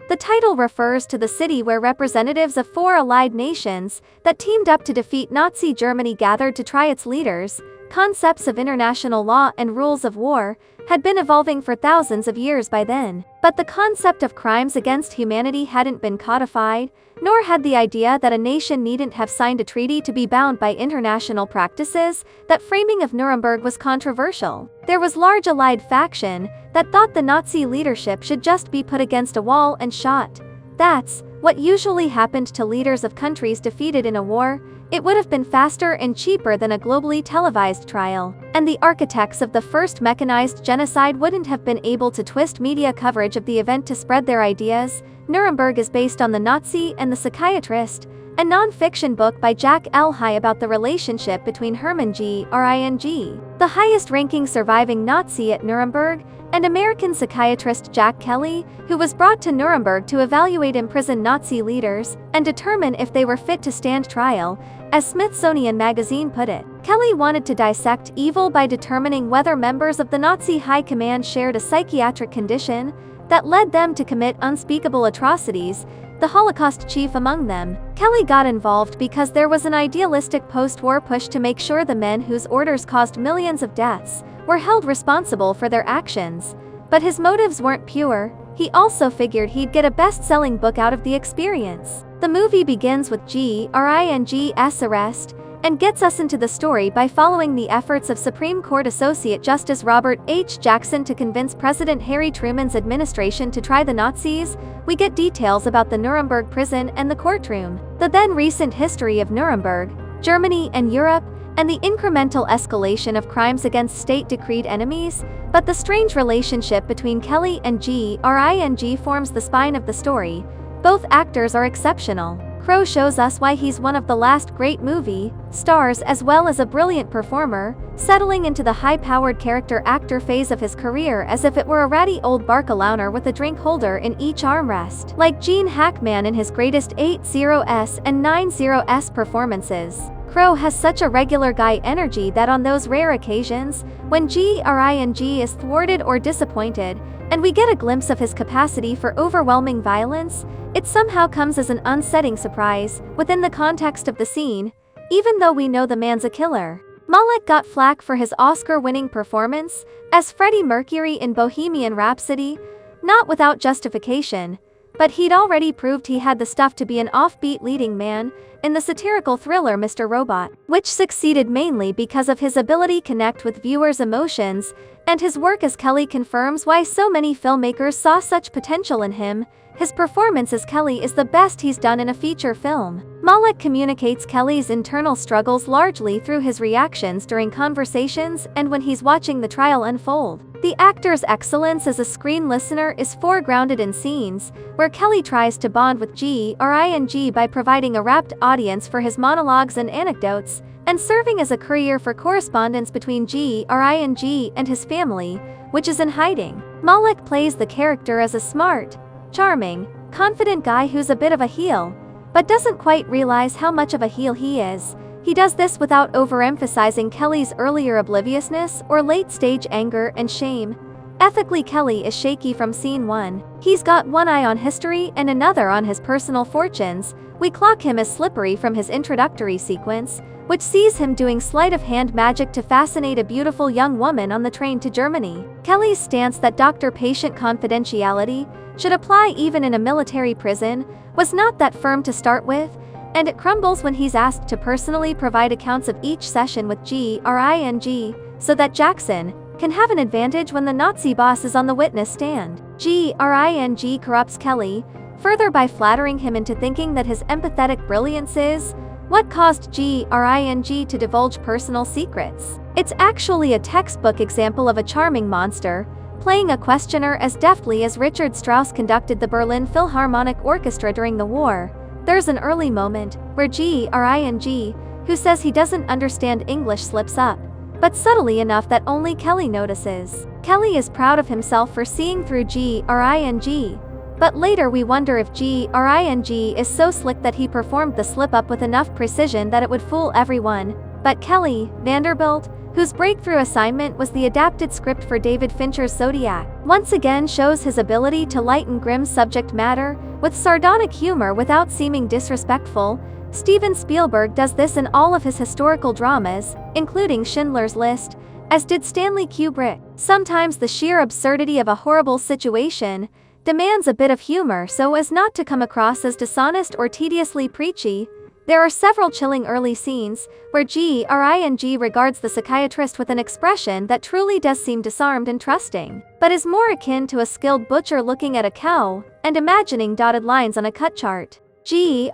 The title refers to the city where representatives of 4 allied nations that teamed up to defeat Nazi Germany gathered to try its leaders. Concepts of international law and rules of war had been evolving for thousands of years by then, but the concept of crimes against humanity hadn't been codified, nor had the idea that a nation needn't have signed a treaty to be bound by international practices. That framing of Nuremberg was controversial. There was large allied faction that thought the Nazi leadership should just be put against a wall and shot. That's what usually happened to leaders of countries defeated in a war. It would have been faster and cheaper than a globally televised trial, and the architects of the first mechanized genocide wouldn't have been able to twist media coverage of the event to spread their ideas. Nuremberg is based on The Nazi and the Psychiatrist, a non-fiction book by Jack L. High about the relationship between Hermann Göring, the highest-ranking surviving Nazi at Nuremberg, and American psychiatrist Jack Kelly, who was brought to Nuremberg to evaluate imprisoned Nazi leaders and determine if they were fit to stand trial. As Smithsonian Magazine put it, Kelly wanted to dissect evil by determining whether members of the Nazi high command shared a psychiatric condition that led them to commit unspeakable atrocities, the Holocaust chief among them. Kelly got involved because there was an idealistic post-war push to make sure the men whose orders caused millions of deaths were held responsible for their actions. But his motives weren't pure. He also figured he'd get a best-selling book out of the experience. The movie begins with Göring's arrest and gets us into the story by following the efforts of Supreme Court Associate Justice Robert H. Jackson to convince President Harry Truman's administration to try the Nazis. We get details about the Nuremberg prison and the courtroom, the then recent history of Nuremberg, Germany and Europe, and the incremental escalation of crimes against state-decreed enemies. But the strange relationship between Kelly and Göring forms the spine of the story. Both actors are exceptional. Crowe shows us why he's one of the last great movie stars, as well as a brilliant performer, settling into the high-powered character actor phase of his career as if it were a ratty old barcalowner with a drink holder in each armrest. Like Gene Hackman in his greatest 80s and 90s performances, Crowe has such a regular guy energy that on those rare occasions, when Göring is thwarted or disappointed, and we get a glimpse of his capacity for overwhelming violence, it somehow comes as an unsettling surprise within the context of the scene, even though we know the man's a killer. Malek got flack for his Oscar-winning performance as Freddie Mercury in Bohemian Rhapsody, not without justification, but he'd already proved he had the stuff to be an offbeat leading man in the satirical thriller Mr. Robot, which succeeded mainly because of his ability to connect with viewers' emotions, and his work as Kelly confirms why so many filmmakers saw such potential in him. His performance as Kelly is the best he's done in a feature film. Malek communicates Kelly's internal struggles largely through his reactions during conversations and when he's watching the trial unfold. The actor's excellence as a screen listener is foregrounded in scenes where Kelly tries to bond with Göring by providing a rapt audience for his monologues and anecdotes, and serving as a courier for correspondence between Göring and his family, which is in hiding. Malek plays the character as a smart, charming, confident guy who's a bit of a heel, but doesn't quite realize how much of a heel he is. He does this without overemphasizing Kelly's earlier obliviousness or late-stage anger and shame. Ethically, Kelly is shaky from scene 1. He's got one eye on history and another on his personal fortunes. We clock him as slippery from his introductory sequence, which sees him doing sleight-of-hand magic to fascinate a beautiful young woman on the train to Germany. Kelly's stance that doctor-patient confidentiality should apply even in a military prison was not that firm to start with, and it crumbles when he's asked to personally provide accounts of each session with Göring, so that Jackson can have an advantage when the Nazi boss is on the witness stand. Göring corrupts Kelly, further by flattering him into thinking that his empathetic brilliance is what caused Göring to divulge personal secrets. It's actually a textbook example of a charming monster, playing a questioner as deftly as Richard Strauss conducted the Berlin Philharmonic Orchestra during the war. There's an early moment where Göring, who says he doesn't understand English, slips up, but subtly enough that only Kelly notices. Kelly is proud of himself for seeing through Göring, but later we wonder if Göring is so slick that he performed the slip-up with enough precision that it would fool everyone. But Kelly, Vanderbilt, whose breakthrough assignment was the adapted script for David Fincher's Zodiac, once again shows his ability to lighten grim subject matter with sardonic humor without seeming disrespectful. Steven Spielberg does this in all of his historical dramas, including Schindler's List, as did Stanley Kubrick. Sometimes the sheer absurdity of a horrible situation demands a bit of humor so as not to come across as dishonest or tediously preachy. There are several chilling early scenes where Gring regards the psychiatrist with an expression that truly does seem disarmed and trusting, but is more akin to a skilled butcher looking at a cow and imagining dotted lines on a cut chart. Gring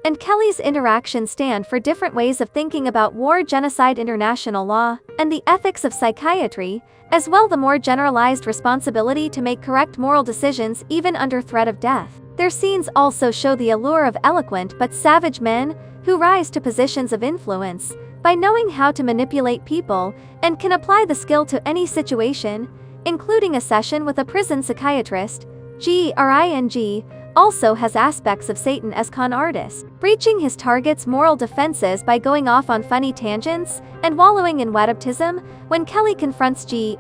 and Kelly's interaction stand for different ways of thinking about war, genocide, international law, and the ethics of psychiatry, as well the more generalized responsibility to make correct moral decisions even under threat of death. Their scenes also show the allure of eloquent but savage men who rise to positions of influence by knowing how to manipulate people and can apply the skill to any situation, including a session with a prison psychiatrist. Gring also has aspects of Satan as con artist, breaching his target's moral defenses by going off on funny tangents and wallowing in whataboutism. When Kelly confronts Gring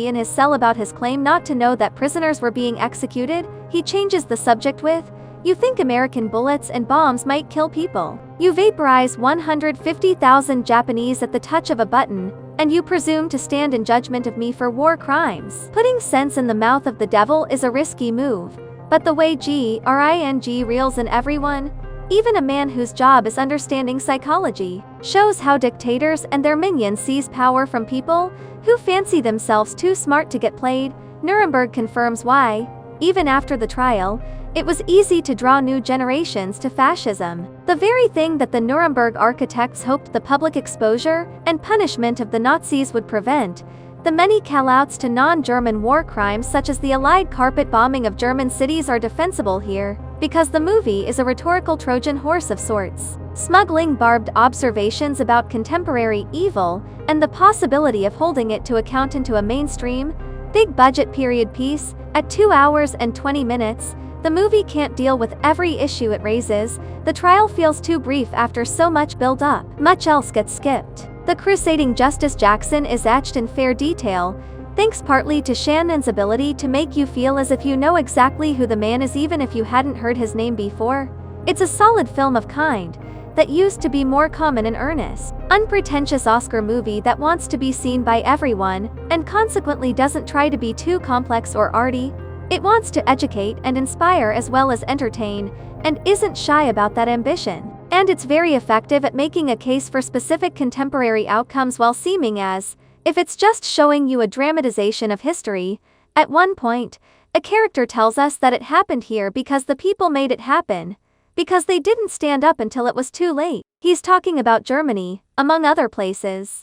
in his cell about his claim not to know that prisoners were being executed, he changes the subject with, "You think American bullets and bombs might kill people? You vaporize 150,000 Japanese at the touch of a button, and you presume to stand in judgment of me for war crimes." Putting sense in the mouth of the devil is a risky move, but the way Gring reels in everyone, even a man whose job is understanding psychology, shows how dictators and their minions seize power from people who fancy themselves too smart to get played. Nuremberg confirms why, even after the trial, it was easy to draw new generations to fascism. The very thing that the Nuremberg architects hoped the public exposure and punishment of the Nazis would prevent. The many callouts to non-German war crimes such as the Allied carpet bombing of German cities are defensible here, because the movie is a rhetorical Trojan horse of sorts, smuggling barbed observations about contemporary evil and the possibility of holding it to account into a mainstream, big-budget period piece. At 2 hours and 20 minutes, the movie can't deal with every issue it raises. The trial feels too brief after so much build-up. Much else gets skipped. The crusading Justice Jackson is etched in fair detail, thanks partly to Shannon's ability to make you feel as if you know exactly who the man is even if you hadn't heard his name before. It's a solid film of kind that used to be more common and earnest, unpretentious Oscar movie that wants to be seen by everyone, and consequently doesn't try to be too complex or arty. It wants to educate and inspire as well as entertain, and isn't shy about that ambition. And it's very effective at making a case for specific contemporary outcomes while seeming as if it's just showing you a dramatization of history. At one point, a character tells us that it happened here because the people made it happen, because they didn't stand up until it was too late. He's talking about Germany, among other places.